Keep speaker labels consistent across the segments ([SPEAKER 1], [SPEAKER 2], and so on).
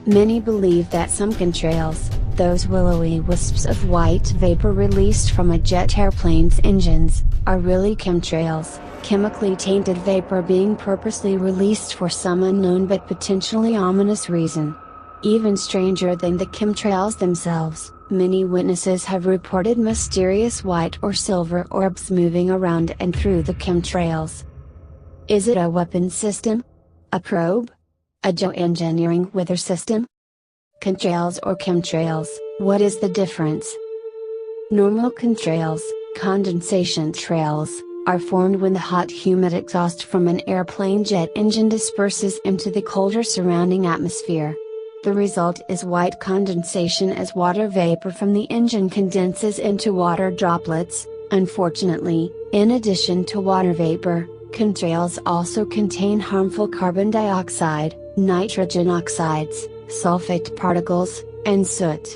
[SPEAKER 1] Many believe that some chemtrails, those willowy wisps of white vapor released from a jet airplane's engines, are really chemtrails, chemically tainted vapor being purposely released for some unknown but potentially ominous reason. Even stranger than the chemtrails themselves, many witnesses have reported mysterious white or silver orbs moving around and through the chemtrails. Is it a weapon system? A probe? A geoengineering weather system? Contrails or chemtrails, what is the difference? Normal contrails, condensation trails, are formed when the hot humid exhaust from an airplane jet engine disperses into the colder surrounding atmosphere. The result is white condensation as water vapor from the engine condenses into water droplets. Unfortunately, in addition to water vapor, contrails also contain harmful carbon dioxide, nitrogen oxides, sulfate particles, and soot.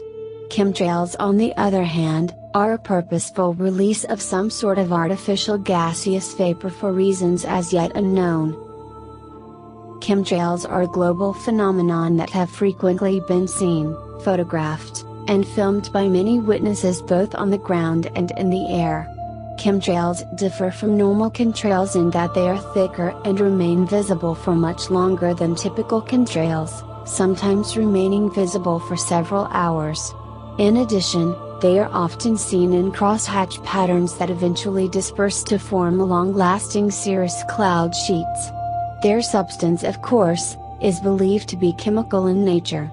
[SPEAKER 1] Chemtrails, on the other hand, are a purposeful release of some sort of artificial gaseous vapor for reasons as yet unknown. Chemtrails are a global phenomenon that have frequently been seen, photographed, and filmed by many witnesses both on the ground and in the air. Chemtrails differ from normal contrails in that they are thicker and remain visible for much longer than typical contrails, sometimes remaining visible for several hours. In addition, they are often seen in crosshatch patterns that eventually disperse to form long-lasting cirrus cloud sheets. Their substance, of course, is believed to be chemical in nature.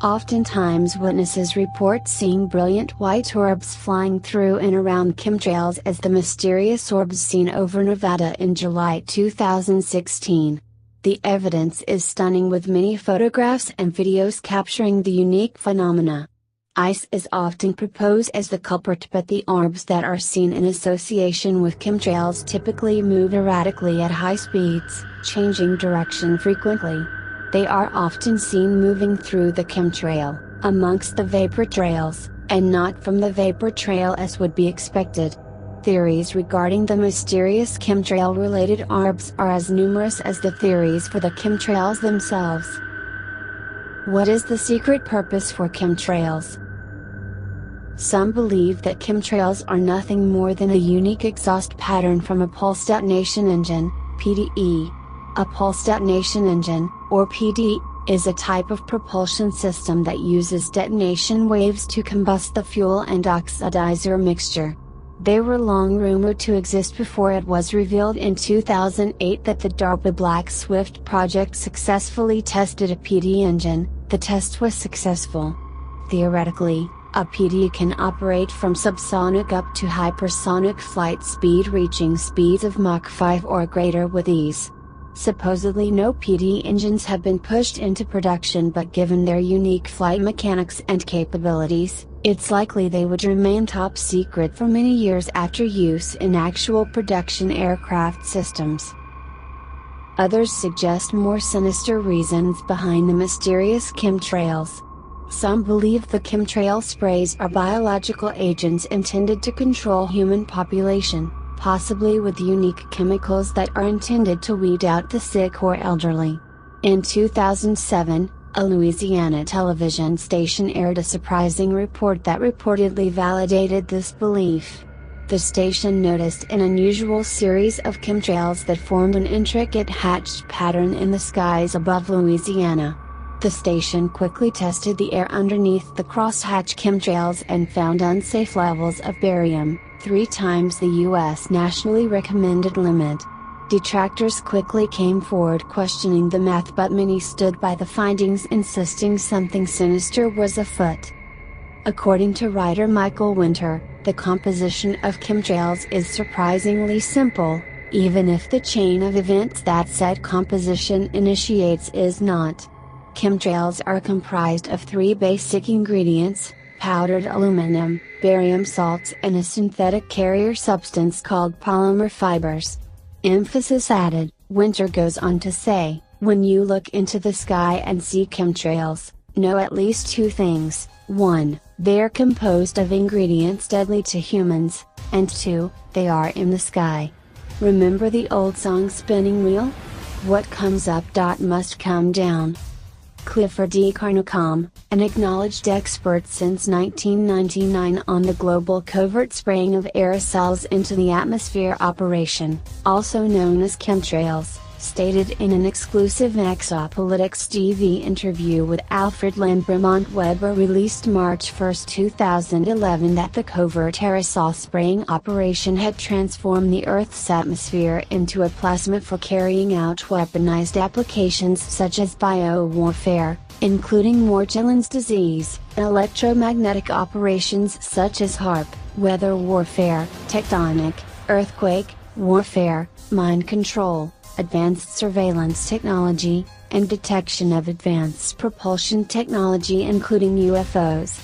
[SPEAKER 1] Oftentimes witnesses report seeing brilliant white orbs flying through and around chemtrails, as the mysterious orbs seen over Nevada in July 2016. The evidence is stunning, with many photographs and videos capturing the unique phenomena. Ice is often proposed as the culprit, but the orbs that are seen in association with chemtrails typically move erratically at high speeds, changing direction frequently. They are often seen moving through the chemtrail, amongst the vapor trails, and not from the vapor trail as would be expected. Theories regarding the mysterious chemtrail-related orbs are as numerous as the theories for the chemtrails themselves. What is the secret purpose for chemtrails? Some believe that chemtrails are nothing more than a unique exhaust pattern from a pulse detonation engine, PDE. A pulse detonation engine, or PD, is a type of propulsion system that uses detonation waves to combust the fuel and oxidizer mixture. They were long rumored to exist before it was revealed in 2008 that the DARPA Black Swift project successfully tested a PD engine. The test was successful. Theoretically, a PD can operate from subsonic up to hypersonic flight speed, reaching speeds of Mach 5 or greater with ease. Supposedly no PD engines have been pushed into production, but given their unique flight mechanics and capabilities, it's likely they would remain top secret for many years after use in actual production aircraft systems. Others suggest more sinister reasons behind the mysterious chemtrails. Some believe the chemtrail sprays are biological agents intended to control human population, possibly with unique chemicals that are intended to weed out the sick or elderly. In 2007, a Louisiana television station aired a surprising report that reportedly validated this belief. The station noticed an unusual series of chemtrails that formed an intricate hatched pattern in the skies above Louisiana. The station quickly tested the air underneath the crosshatch chemtrails and found unsafe levels of barium, 3 times the U.S. nationally recommended limit. Detractors quickly came forward questioning the math, but many stood by the findings, insisting something sinister was afoot. According to writer Michael Winter, the composition of chemtrails is surprisingly simple, even if the chain of events that said composition initiates is not. Chemtrails are comprised of 3 basic ingredients: powdered aluminum, barium salts, and a synthetic carrier substance called polymer fibers. Emphasis added, Winter goes on to say, when you look into the sky and see chemtrails, know at least 2 things: 1, they are composed of ingredients deadly to humans, and 2, they are in the sky. Remember the old song Spinning Wheel? What comes up must come down. Clifford D. Carnicom, an acknowledged expert since 1999 on the global covert spraying of aerosols into the atmosphere operation, also known as chemtrails, stated in an exclusive Exopolitics TV interview with Alfred Lambremont Weber released March 1, 2011 that the covert aerosol spraying operation had transformed the Earth's atmosphere into a plasma for carrying out weaponized applications such as biowarfare, including Morgellons disease, electromagnetic operations such as HARP, weather warfare, tectonic, earthquake, warfare, mind control, advanced surveillance technology, and detection of advanced propulsion technology including UFOs.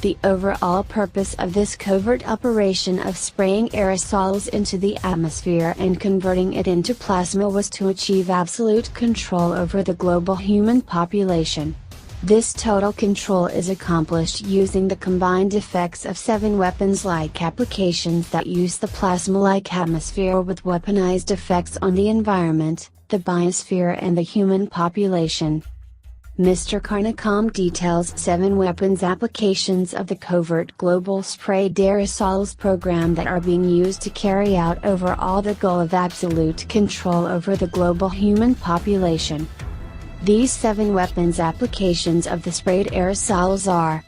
[SPEAKER 1] The overall purpose of this covert operation of spraying aerosols into the atmosphere and converting it into plasma was to achieve absolute control over the global human population. This total control is accomplished using the combined effects of 7 weapons-like applications that use the plasma-like atmosphere with weaponized effects on the environment, the biosphere and the human population. Mr. Carnicom details 7 weapons applications of the covert global sprayed aerosols program that are being used to carry out overall the goal of absolute control over the global human population. These 7 weapons applications of the sprayed aerosols are: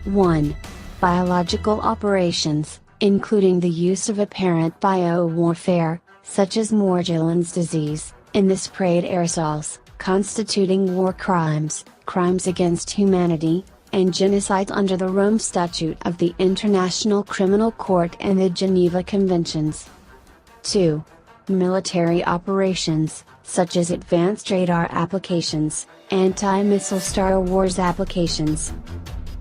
[SPEAKER 1] 1. Biological operations, including the use of apparent biowarfare, such as Morgellons disease, in the sprayed aerosols, constituting war crimes, crimes against humanity, and genocide under the Rome Statute of the International Criminal Court and the Geneva Conventions. 2. Military operations, such as advanced radar applications, anti-missile Star Wars applications.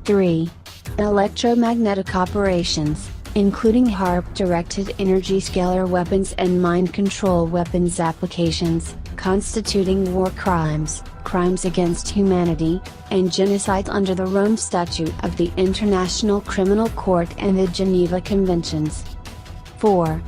[SPEAKER 1] 3. Electromagnetic operations, including HARP-directed energy scalar weapons and mind control weapons applications, constituting war crimes, crimes against humanity, and genocide under the Rome Statute of the International Criminal Court and the Geneva Conventions. 4.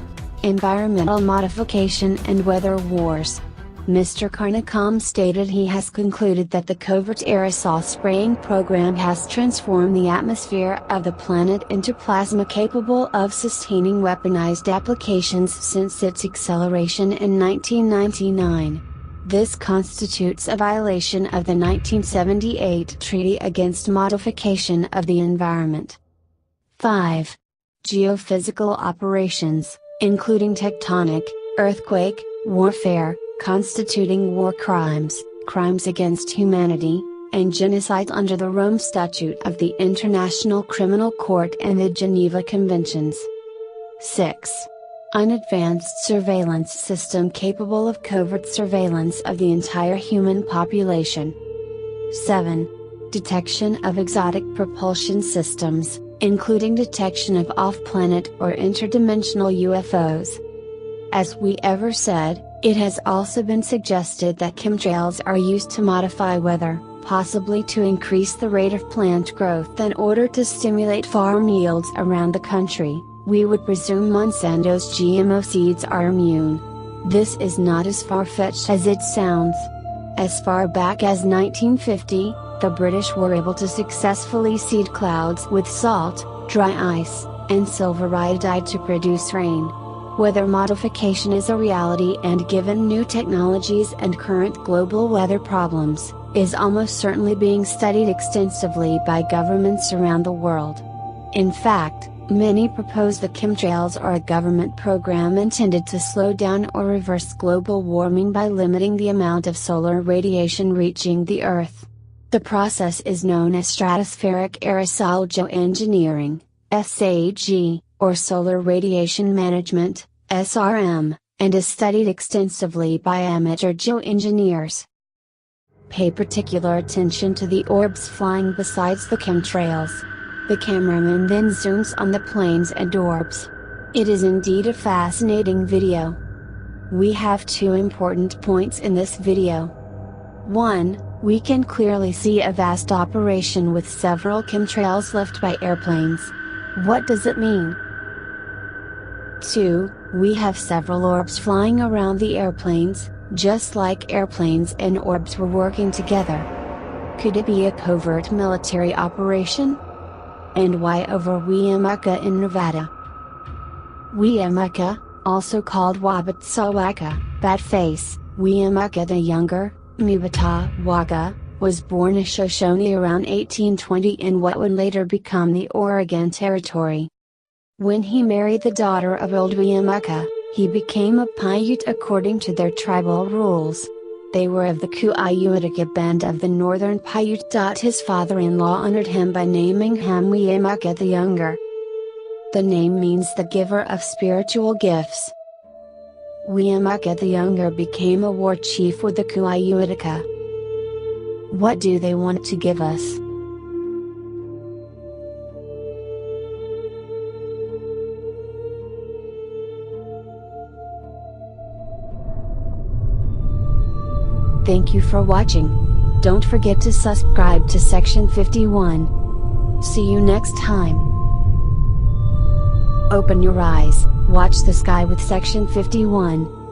[SPEAKER 1] Environmental modification and weather wars. Mr. Carnicom stated he has concluded that the covert aerosol spraying program has transformed the atmosphere of the planet into plasma capable of sustaining weaponized applications since its acceleration in 1999. This constitutes a violation of the 1978 Treaty Against Modification of the Environment. 5. Geophysical operations, including tectonic, earthquake, warfare, constituting war crimes, crimes against humanity, and genocide under the Rome Statute of the International Criminal Court and the Geneva Conventions. 6. An advanced surveillance system capable of covert surveillance of the entire human population. 7. Detection of exotic propulsion systems, including detection of off-planet or interdimensional UFOs. As we ever said, it has also been suggested that chemtrails are used to modify weather, possibly to increase the rate of plant growth in order to stimulate farm yields around the country. We would presume Monsanto's GMO seeds are immune. This is not as far-fetched as it sounds. As far back as 1950, the British were able to successfully seed clouds with salt, dry ice, and silver iodide to produce rain. Weather modification is a reality and given new technologies and current global weather problems, is almost certainly being studied extensively by governments around the world. In fact, many propose the chemtrails are a government program intended to slow down or reverse global warming by limiting the amount of solar radiation reaching the Earth. The process is known as stratospheric aerosol geoengineering, SAG, or solar radiation management, SRM, and is studied extensively by amateur geoengineers. Pay particular attention to the orbs flying besides the chemtrails. The cameraman then zooms on the planes and orbs. It is indeed a fascinating video. We have 2 important points in this video. 1. We can clearly see a vast operation with several chemtrails left by airplanes. What does it mean? 2. We have several orbs flying around the airplanes, just like airplanes and orbs were working together. Could it be a covert military operation? And why over Weemucka in Nevada? Weemucka, also called Wabatsawaka, Batface, Weemucka the Younger, Mubatawaga, was born a Shoshone around 1820 in what would later become the Oregon Territory. When he married the daughter of Old Weemucka, he became a Paiute according to their tribal rules. They were of the Kuayuataka band of the Northern Paiute. His father-in-law honored him by naming him Weemucka the Younger. The name means the giver of spiritual gifts. Weemucka the Younger became a war chief with the Kuayuataka. What do they want to give us? Thank you for watching. Don't forget to subscribe to Section 51. See you next time. Open your eyes, watch the sky with Section 51.